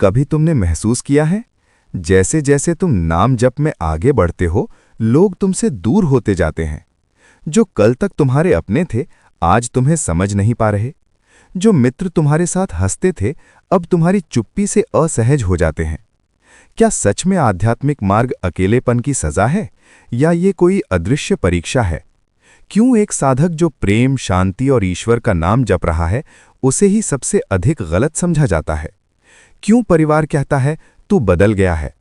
कभी तुमने महसूस किया है, जैसे जैसे तुम नाम जप में आगे बढ़ते हो, लोग तुमसे दूर होते जाते हैं। जो कल तक तुम्हारे अपने थे, आज तुम्हें समझ नहीं पा रहे। जो मित्र तुम्हारे साथ हंसते थे, अब तुम्हारी चुप्पी से असहज हो जाते हैं। क्या सच में आध्यात्मिक मार्ग अकेलेपन की सजा है, या ये कोई अदृश्य परीक्षा है? क्यों एक साधक जो प्रेम, शांति और ईश्वर का नाम जप रहा है, उसे ही सबसे अधिक गलत समझा जाता है? क्यों परिवार कहता है तू बदल गया है?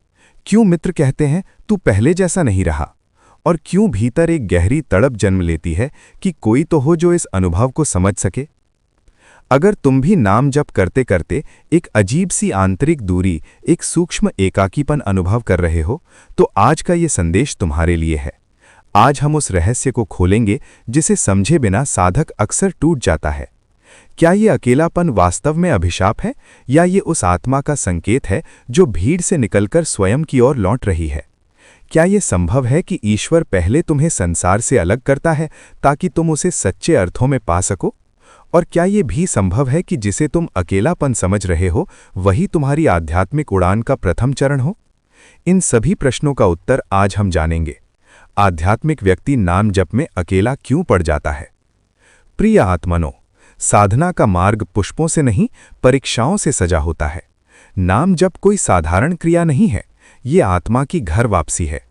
क्यों मित्र कहते हैं तू पहले जैसा नहीं रहा? और क्यों भीतर एक गहरी तड़प जन्म लेती है कि कोई तो हो जो इस अनुभव को समझ सके? अगर तुम भी नाम जप करते करते एक अजीब सी आंतरिक दूरी, एक सूक्ष्म एकाकीपन अनुभव कर रहे हो, तो आज का ये संदेश तुम्हारे लिए है। आज हम उस रहस्य को खोलेंगे जिसे समझे बिना साधक अक्सर टूट जाता है। क्या ये अकेलापन वास्तव में अभिशाप है, या ये उस आत्मा का संकेत है जो भीड़ से निकलकर स्वयं की ओर लौट रही है? क्या ये संभव है कि ईश्वर पहले तुम्हें संसार से अलग करता है ताकि तुम उसे सच्चे अर्थों में पा सको? और क्या ये भी संभव है कि जिसे तुम अकेलापन समझ रहे हो, वही तुम्हारी आध्यात्मिक उड़ान का प्रथम चरण हो? इन सभी प्रश्नों का उत्तर आज हम जानेंगे। आध्यात्मिक व्यक्ति नाम जप में अकेला क्यों पड़ जाता है? प्रिय आत्मनो, साधना का मार्ग पुष्पों से नहीं, परीक्षाओं से सजा होता है। नाम जप कोई साधारण क्रिया नहीं है, ये आत्मा की घर वापसी है।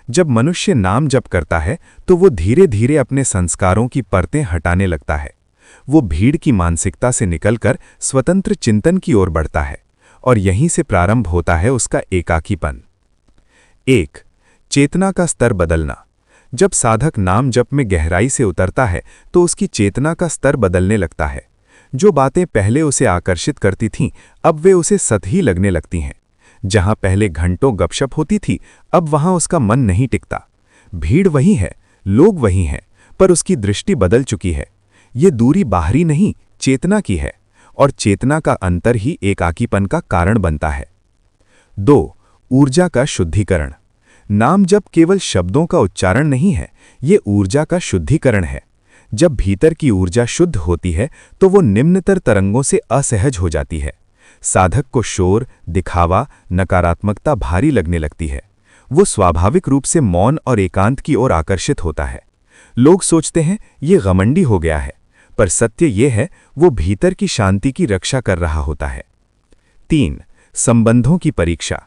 जब मनुष्य नाम जप करता है तो वो धीरे धीरे अपने संस्कारों की परतें हटाने लगता है। वो भीड़ की मानसिकता से निकलकर स्वतंत्र चिंतन की ओर बढ़ता है, और यहीं से प्रारंभ होता है उसका एकाकीपन। 1. चेतना का स्तर बदलना। जब साधक नाम जप में गहराई से उतरता है तो उसकी चेतना का स्तर बदलने लगता है। जो बातें पहले उसे आकर्षित करती थीं, अब वे उसे सतही लगने लगती हैं। जहां पहले घंटों गपशप होती थी, अब वहां उसका मन नहीं टिकता। भीड़ वही है, लोग वही हैं, पर उसकी दृष्टि बदल चुकी है। ये दूरी बाहरी नहीं, चेतना की है, और चेतना का अंतर ही एकाकीपन का कारण बनता है। 2. ऊर्जा का शुद्धिकरण। नाम जप केवल शब्दों का उच्चारण नहीं है, ये ऊर्जा का शुद्धिकरण है। जब भीतर की ऊर्जा शुद्ध होती है तो वो निम्नतर तरंगों से असहज हो जाती है। साधक को शोर, दिखावा, नकारात्मकता भारी लगने लगती है। वो स्वाभाविक रूप से मौन और एकांत की ओर आकर्षित होता है। लोग सोचते हैं ये घमंडी हो गया है, पर सत्य ये है वो भीतर की शांति की रक्षा कर रहा होता है। 3. संबंधों की परीक्षा।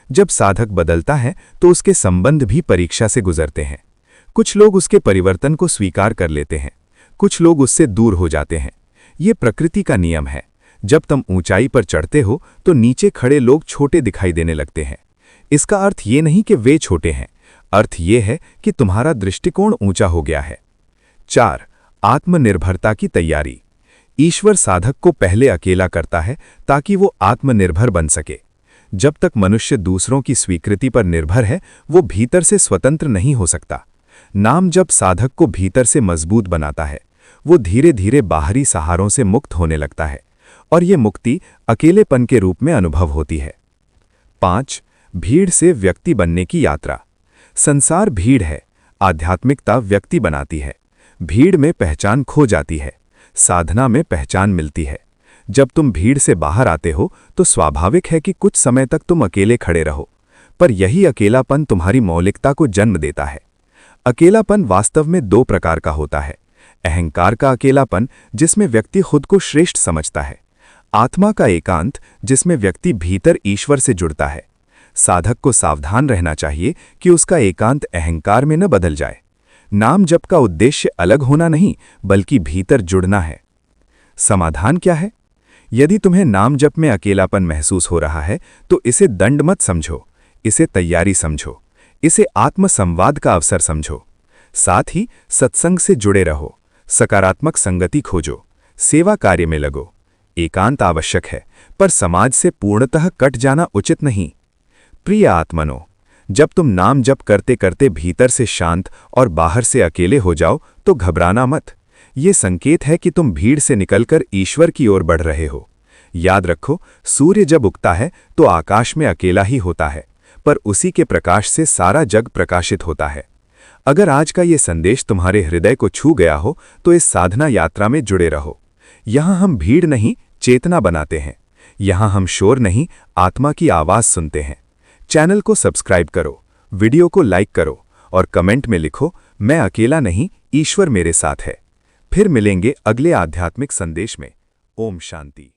जब साधक बदलता है तो उसके संबंध भी परीक्षा से गुजरते हैं। कुछ लोग उसके परिवर्तन को स्वीकार कर लेते हैं, कुछ लोग उससे दूर हो जाते हैं। ये प्रकृति का नियम है। जब तुम ऊंचाई पर चढ़ते हो तो नीचे खड़े लोग छोटे दिखाई देने लगते हैं। इसका अर्थ ये नहीं कि वे छोटे हैं, अर्थ ये है कि तुम्हारा दृष्टिकोण ऊंचा हो गया है। 4. आत्मनिर्भरता की तैयारी। ईश्वर साधक को पहले अकेला करता है ताकि वो आत्मनिर्भर बन सके। जब तक मनुष्य दूसरों की स्वीकृति पर निर्भर है, वो भीतर से स्वतंत्र नहीं हो सकता। नाम जब साधक को भीतर से मजबूत बनाता है, वो धीरे धीरे बाहरी सहारों से मुक्त होने लगता है, और ये मुक्ति अकेलेपन के रूप में अनुभव होती है। 5. भीड़ से व्यक्ति बनने की यात्रा। संसार भीड़ है, आध्यात्मिकता व्यक्ति बनाती है। भीड़ में पहचान खो जाती है, साधना में पहचान मिलती है। जब तुम भीड़ से बाहर आते हो तो स्वाभाविक है कि कुछ समय तक तुम अकेले खड़े रहो, पर यही अकेलापन तुम्हारी मौलिकता को जन्म देता है। अकेलापन वास्तव में 2 प्रकार का होता है। अहंकार का अकेलापन, जिसमें व्यक्ति खुद को श्रेष्ठ समझता है। आत्मा का एकांत, जिसमें व्यक्ति भीतर ईश्वर से जुड़ता है। साधक को सावधान रहना चाहिए कि उसका एकांत अहंकार में न बदल जाए। नाम जप का उद्देश्य अलग होना नहीं, बल्कि भीतर जुड़ना है। समाधान क्या है? यदि तुम्हें नाम जप में अकेलापन महसूस हो रहा है तो इसे दंड मत समझो, इसे तैयारी समझो, इसे आत्मसंवाद का अवसर समझो। साथ ही सत्संग से जुड़े रहो, सकारात्मक संगति खोजो, सेवा कार्य में लगो। एकांत आवश्यक है, पर समाज से पूर्णतः कट जाना उचित नहीं। प्रिय आत्मनो, जब तुम नाम जप करते करते भीतर से शांत और बाहर से अकेले हो जाओ तो घबराना मत। ये संकेत है कि तुम भीड़ से निकलकर ईश्वर की ओर बढ़ रहे हो। याद रखो, सूर्य जब उगता है तो आकाश में अकेला ही होता है, पर उसी के प्रकाश से सारा जग प्रकाशित होता है। अगर आज का ये संदेश तुम्हारे हृदय को छू गया हो तो इस साधना यात्रा में जुड़े रहो। यहाँ हम भीड़ नहीं, चेतना बनाते हैं। यहाँ हम शोर नहीं, आत्मा की आवाज सुनते हैं। चैनल को सब्सक्राइब करो, वीडियो को लाइक करो और कमेंट में लिखो, मैं अकेला नहीं, ईश्वर मेरे साथ है। फिर मिलेंगे अगले आध्यात्मिक संदेश में। ओम शांति।